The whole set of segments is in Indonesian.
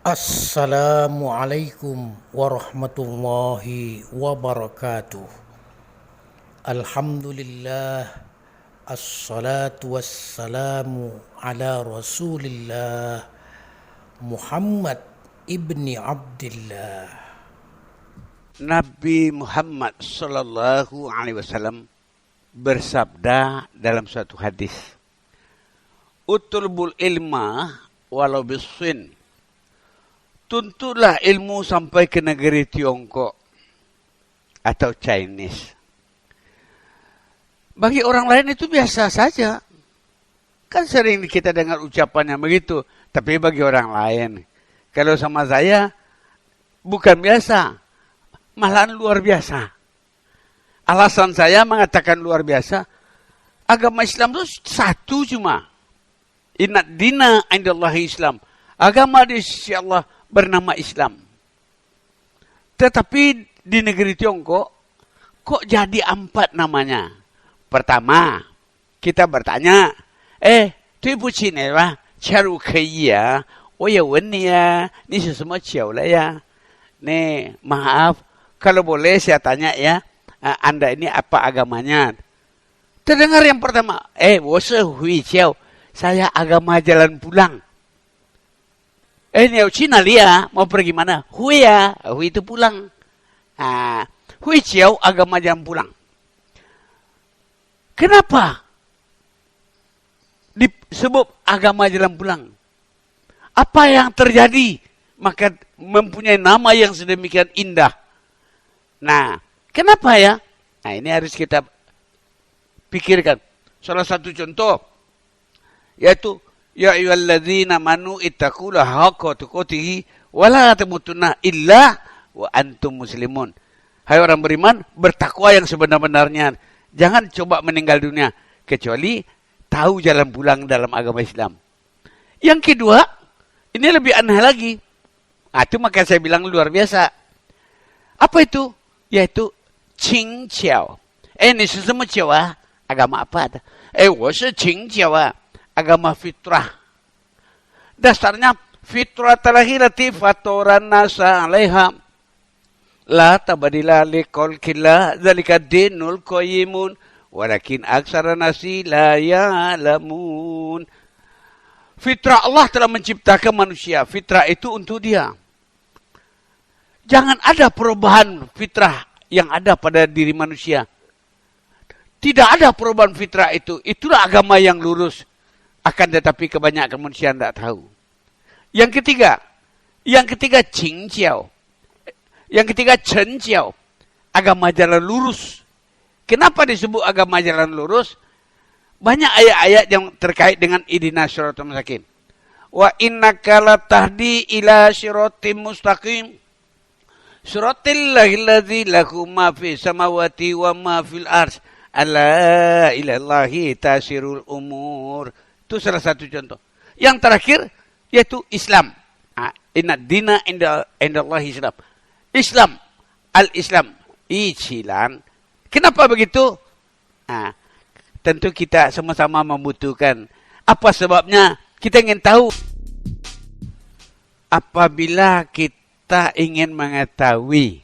Assalamualaikum warahmatullahi wabarakatuh. Alhamdulillah. Assalatu wassalamu ala rasulillah Muhammad ibni Abdillah. Nabi Muhammad Sallallahu Alaihi Wasallam bersabda dalam suatu hadis, "Utlubul ilma walau bisin." Tuntutlah ilmu sampai ke negeri Tiongkok atau Chinese. Bagi orang lain itu biasa saja. Kan sering kita dengar ucapannya begitu. Tapi bagi orang lain, kalau sama saya, bukan biasa. Malahan luar biasa. Alasan saya mengatakan luar biasa, agama Islam itu satu cuma. Inna dina indallahi Islam. Agama di sisi Allah bernama Islam. Tetapi di negeri Tiongkok, kok jadi 4 namanya? Pertama, kita bertanya, "对不起你吧，加入可以啊，我也问你啊，你是什么球了呀？ Nih, maaf, kalau boleh saya tanya ya, Anda ini apa agamanya?" Terdengar yang pertama, 我是回教, saya agama jalan pulang. Ni au Cina lia, mau pergi mana? Hui ya, hui itu pulang. Hui jiao agama jalan pulang. Kenapa disebut agama jalan pulang? Apa yang terjadi? Maka mempunyai nama yang sedemikian indah. Nah, kenapa ya? Nah, ini harus kita pikirkan. Salah satu contoh, yaitu ya ayyuhalladzina amanu ittaqullaha haqqa tuqatih wa la tamutunna illa wa antum muslimun. Hai orang beriman, bertakwa yang sebenar-benarnya. Jangan coba meninggal dunia kecuali tahu jalan pulang dalam agama Islam. Yang kedua, ini lebih aneh lagi. Itu maka saya bilang luar biasa. Apa itu? Yaitu Qing Qiao. Ini sesama Jawa, agama apa? 我是 Qing Qiao. Agama fitrah. Dasarnya fitrah talahilati fatoran nasa alaiha. La tabadila liqolkillah zalika dinul qayyimun. Walakin aksara nasi la ya'lamun. Fitrah Allah telah menciptakan manusia. Fitrah itu untuk dia. Jangan ada perubahan fitrah yang ada pada diri manusia. Tidak ada perubahan fitrah itu. Itulah agama yang lurus. Akan tetapi kebanyakan manusia tidak tahu. Yang ketiga Qing Jiao. Yang ketiga Chen Jiao. Agama jalan lurus. Kenapa disebut agama jalan lurus? Banyak ayat-ayat yang terkait dengan ihdinas siratal mustaqim. Wa innaka latahdi ila siratim mustaqim. Siratal ladzi lahu ma fis samawati wa ma fil ardh. Alla ilallahi tasirul umur. Itu salah satu contoh. Yang terakhir, yaitu Islam. Inna dina indallahi Islam. Islam. Al-Islam. Icilan. Kenapa begitu? Tentu kita sama-sama membutuhkan. Apa sebabnya? Kita ingin tahu. Apabila kita ingin mengetahui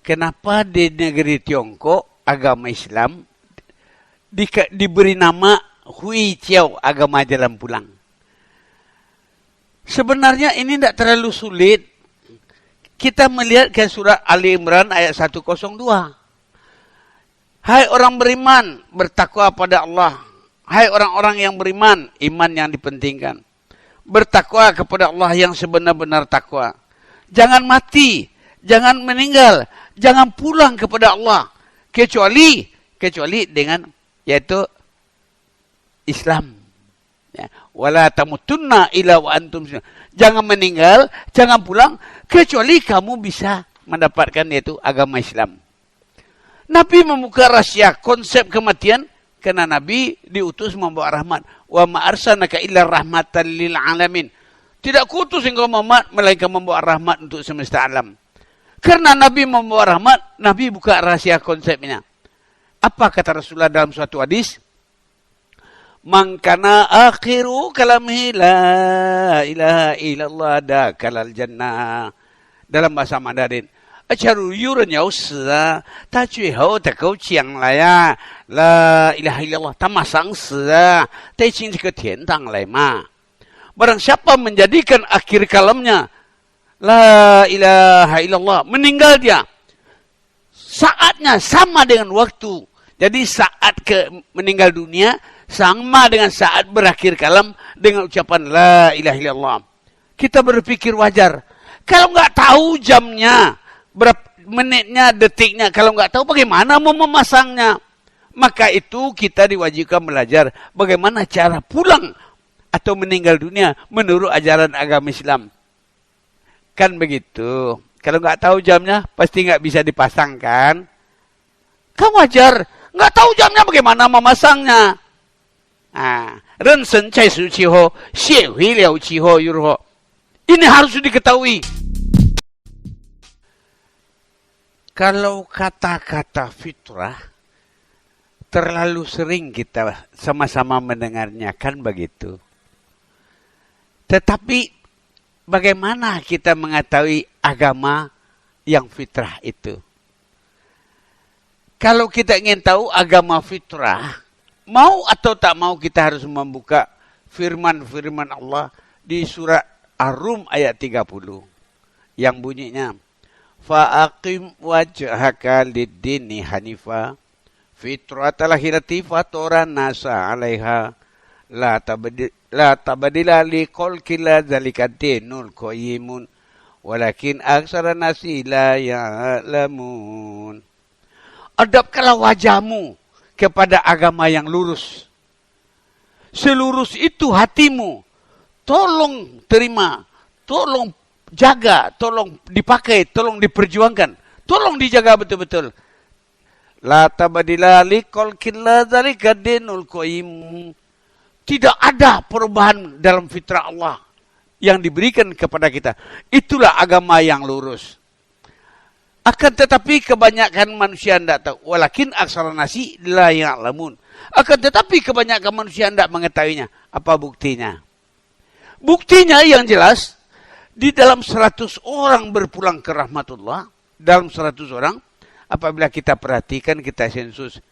kenapa di negeri Tiongkok agama Islam diberi nama Hui Jiao, agama jalan pulang. Sebenarnya ini tidak terlalu sulit. Kita melihat ke surat Ali Imran ayat 102. Hai orang beriman, bertakwa pada Allah. Hai orang-orang yang beriman, iman yang dipentingkan. Bertakwa kepada Allah yang sebenar-benar takwa. Jangan mati, jangan meninggal, jangan pulang kepada Allah. Kecuali dengan, yaitu Islam. Ya. Wala tamutunna illa wa antum. Jangan meninggal, jangan pulang kecuali kamu bisa mendapatkan yaitu agama Islam. Nabi membuka rahasia konsep kematian karena Nabi diutus membawa rahmat. Wa ma arsalnaka illa rahmatan lil alamin. Tidak kutus engkau Muhammad melainkan membawa rahmat untuk semesta alam. Karena Nabi membawa rahmat, Nabi buka rahasia konsepnya. Apa kata Rasulullah dalam suatu hadis? Man kana akhiru kalamihi la ilaha illallah dakalal jannah. Dalam bahasa Mandarin. 假如有人要死啊，他最后他够讲了呀，La ilaha illallah， 他马上死啊，他进这个天堂来嘛。Barang siapa menjadikan akhir kalamnya La ilaha illallah, meninggal dia. Saatnya sama dengan waktu. Jadi saat meninggal dunia sama dengan saat berakhir kalam dengan ucapan La ilaha illallah. Kita berpikir wajar. Kalau nggak tahu jamnya, berapa menitnya, detiknya, kalau nggak tahu bagaimana mau memasangnya? Maka itu kita diwajibkan belajar bagaimana cara pulang atau meninggal dunia menurut ajaran agama Islam. Kan begitu. Kalau nggak tahu jamnya, pasti nggak bisa dipasangkan. Kan wajar. Nggak tahu jamnya bagaimana memasangnya. Rensen cai su ciho, xie hui liao ciho yurho. Ini harus diketahui. Kalau kata-kata fitrah terlalu sering kita sama-sama mendengarnya, kan begitu. Tetapi bagaimana kita mengetahui agama yang fitrah itu? Kalau kita ingin tahu agama fitrah, mau atau tak mau kita harus membuka firman-firman Allah di surat Ar-Rum ayat 30 yang bunyinya Fa'aqim wajhaka lid-dini hanifa fitratal hirati fatoran nasa 'alaiha la tabdila li khalqillah zalika dinul qayyimun walakin aksara nasi la ya'lamun. Adapkanlah wajahmu kepada agama yang lurus. Selurus itu hatimu. Tolong terima, tolong jaga, tolong dipakai, tolong diperjuangkan, tolong dijaga betul-betul. La tabdila li khalqillah zalika dinul qayyim. Tidak ada perubahan dalam fitrah Allah yang diberikan kepada kita. Itulah agama yang lurus. Akan tetapi kebanyakan manusia tidak tahu. Walakin aksara nasi la ya'lamun. Akan tetapi kebanyakan manusia tidak mengetahuinya. Apa buktinya? Buktinya yang jelas, di dalam 100 orang berpulang ke rahmatullah, dalam 100 orang, apabila kita perhatikan, kita sensus,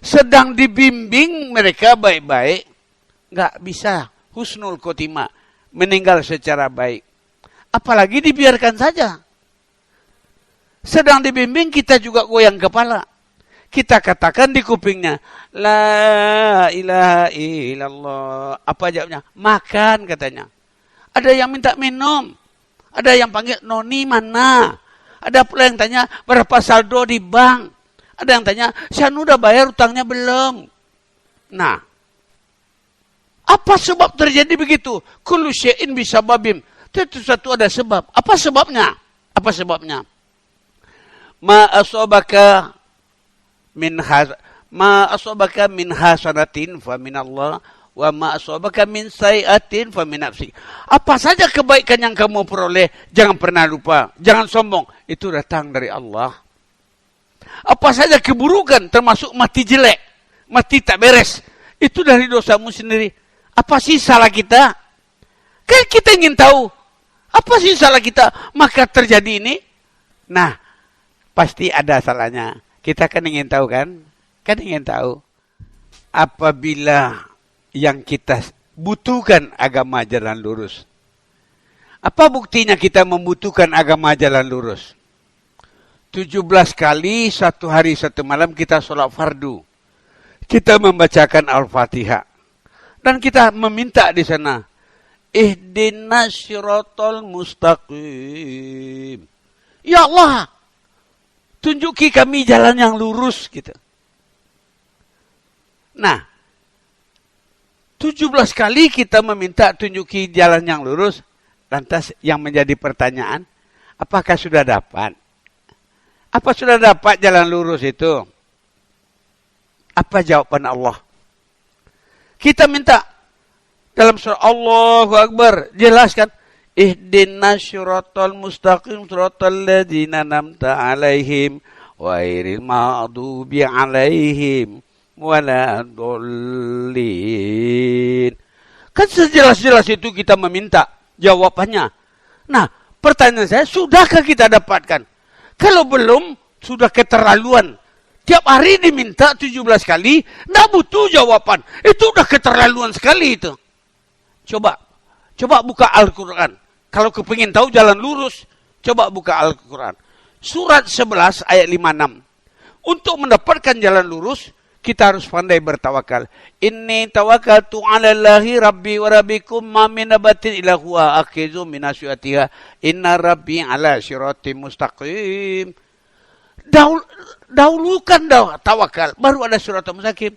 sedang dibimbing mereka baik-baik, nggak bisa husnul khotimah, meninggal secara baik. Apalagi dibiarkan saja. Sedang dibimbing, kita juga goyang kepala. Kita katakan di kupingnya, La ilaha illallah. Apa jawabnya? Makan katanya. Ada yang minta minum. Ada yang panggil, Noni mana? Ada pula yang tanya, berapa saldo di bank? Ada yang tanya, saya udah bayar utangnya belum? Nah, apa sebab terjadi begitu? Kullu syai'in bisababim. Itu satu ada sebab. Apa sebabnya? Apa sebabnya? Ma asabaka min hasanatin fa min Allah wa ma asabaka min sayiatin fa min nafsi. Apa saja kebaikan yang kamu peroleh, jangan pernah lupa, jangan sombong, itu datang dari Allah. Apa saja keburukan, termasuk mati jelek, mati tak beres, itu dari dosamu sendiri. Apa sih salah kita? Kan kita ingin tahu apa sih salah kita, maka terjadi ini. Nah, pasti ada salahnya. Kita kan ingin tahu kan? Kan ingin tahu. Apabila yang kita butuhkan agama jalan lurus. Apa buktinya kita membutuhkan agama jalan lurus? 17 kali satu hari satu malam kita sholat fardu. Kita membacakan Al-Fatihah. Dan kita meminta di sana. Ihdinas siratal mustaqim. Ya Allah, tunjuki kami jalan yang lurus gitu. Nah, 17 kali kita meminta tunjuki jalan yang lurus. Lantas yang menjadi pertanyaan, apakah sudah dapat? Apa sudah dapat jalan lurus itu? Apa jawaban Allah? Kita minta dalam surah Allahu Akbar, jelaskan. Ihdinas siratal mustaqim siratal ladzina an'amta 'alaihim ghairil maghdubi 'alaihim waladdallin. Kan sejelas-jelas itu kita meminta jawabannya. Nah, pertanyaan saya, sudahkah kita dapatkan? Kalau belum, sudah keterlaluan. Tiap hari diminta 17 kali, nggak butuh jawaban. Itu udah keterlaluan sekali itu. Coba buka Al-Quran. Kalau kepingin tahu jalan lurus, coba buka Al-Quran. Surat 11 ayat 56. Untuk mendapatkan jalan lurus, kita harus pandai bertawakal. Inni tawakkaltu 'ala Allahi rabbi wa rabbikum ma min nabatin illa huwa akhizu min asyatiha. Inna rabbi 'ala siratim mustaqim. Dahulukan tawakal, baru ada siratul mustaqim.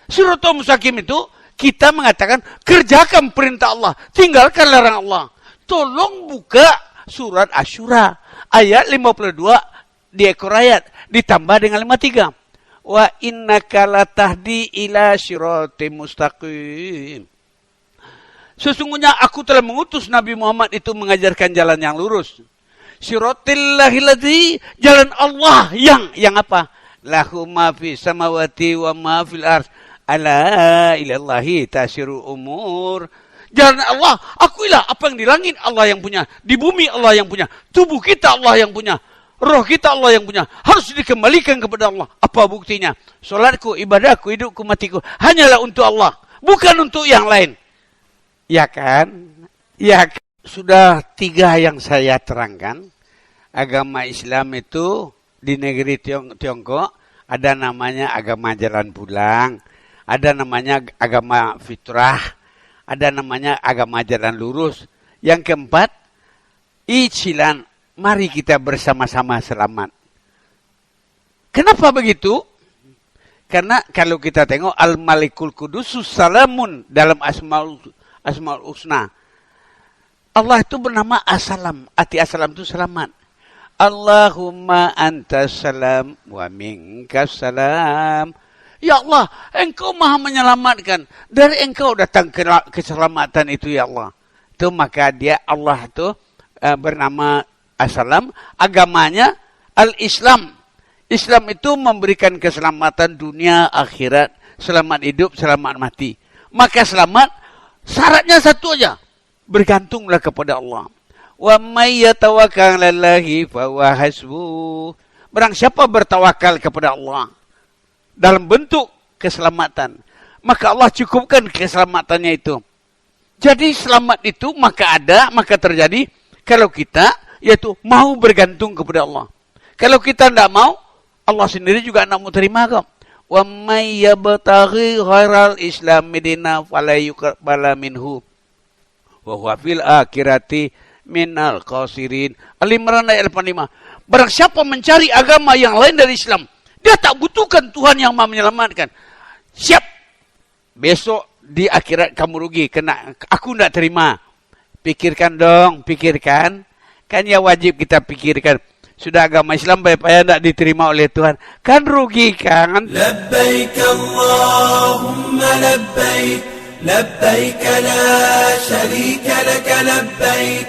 Siratul mustaqim itu kita mengatakan kerjakan perintah Allah, tinggalkan larang Allah. Tolong buka surat Asyura ayat 52 di ekor ayat ditambah dengan 53. Wa innaka latahdi ila siratim mustaqim. Sesungguhnya aku telah mengutus Nabi Muhammad itu mengajarkan jalan yang lurus. Siratil ladzi, jalan Allah yang apa? Lahu ma fi samawati wa ma fil ardh. Ala ilallahi tasirul umur. Jalan Allah, akuilah apa yang di langit Allah yang punya, di bumi Allah yang punya, tubuh kita Allah yang punya. Roh kita Allah yang punya, harus dikembalikan kepada Allah. Apa buktinya? Solatku, ibadahku, hidupku, matiku hanyalah untuk Allah, bukan untuk yang lain. Ya kan? Ya, sudah 3 yang saya terangkan. Agama Islam itu di negeri Tiongkok ada namanya agama jalan pulang, ada namanya agama fitrah, ada namanya agama jalan lurus. Yang keempat, Icilan. Mari kita bersama-sama selamat. Kenapa begitu? Karena kalau kita tengok Al-Malikul Qudusus Salamun dalam Asmaul Husna. Allah itu bernama As-Salam. Arti As-Salam itu selamat. Allahumma antas salam wa minkas salam. Ya Allah, engkau maha menyelamatkan. Dari engkau datang keselamatan itu ya Allah. Itu maka dia Allah itu bernama As-Salam, agamanya Al-Islam. Islam itu memberikan keselamatan dunia, akhirat, selamat hidup, selamat mati. Maka selamat, syaratnya satu aja. Bergantunglah kepada Allah. Wa may yatawakkal 'alallahi fa huwa hasbuh. Barang siapa bertawakal kepada Allah dalam bentuk keselamatan, maka Allah cukupkan keselamatannya itu. Jadi selamat itu maka terjadi kalau kita yaitu mau bergantung kepada Allah. Kalau kita tidak mau, Allah sendiri juga tidak mau terima kau. Wa may yabtaghi ghairal islam dina fala yuqbala minhu wa huwa fil akhirati minal khasirin. Al-Imran ayat 85. Barang siapa mencari agama yang lain dari Islam, dia tak butuhkan Tuhan yang maha menyelamatkan. Siap. Besok di akhirat kamu rugi, kena aku tidak terima. Pikirkan dong, pikirkan. Kan ya wajib kita pikirkan. Sudah agama Islam baik-baik tidak diterima oleh Tuhan. Kan rugi kan? Labbaik Allahumma labbaik. Labbaik la sharika laka labbaik.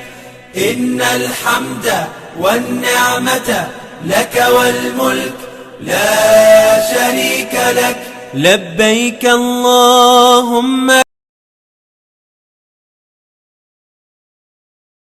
Innal hamda wan ni'mata laka wal mulk. La sharika lak. Labbaik Allahumma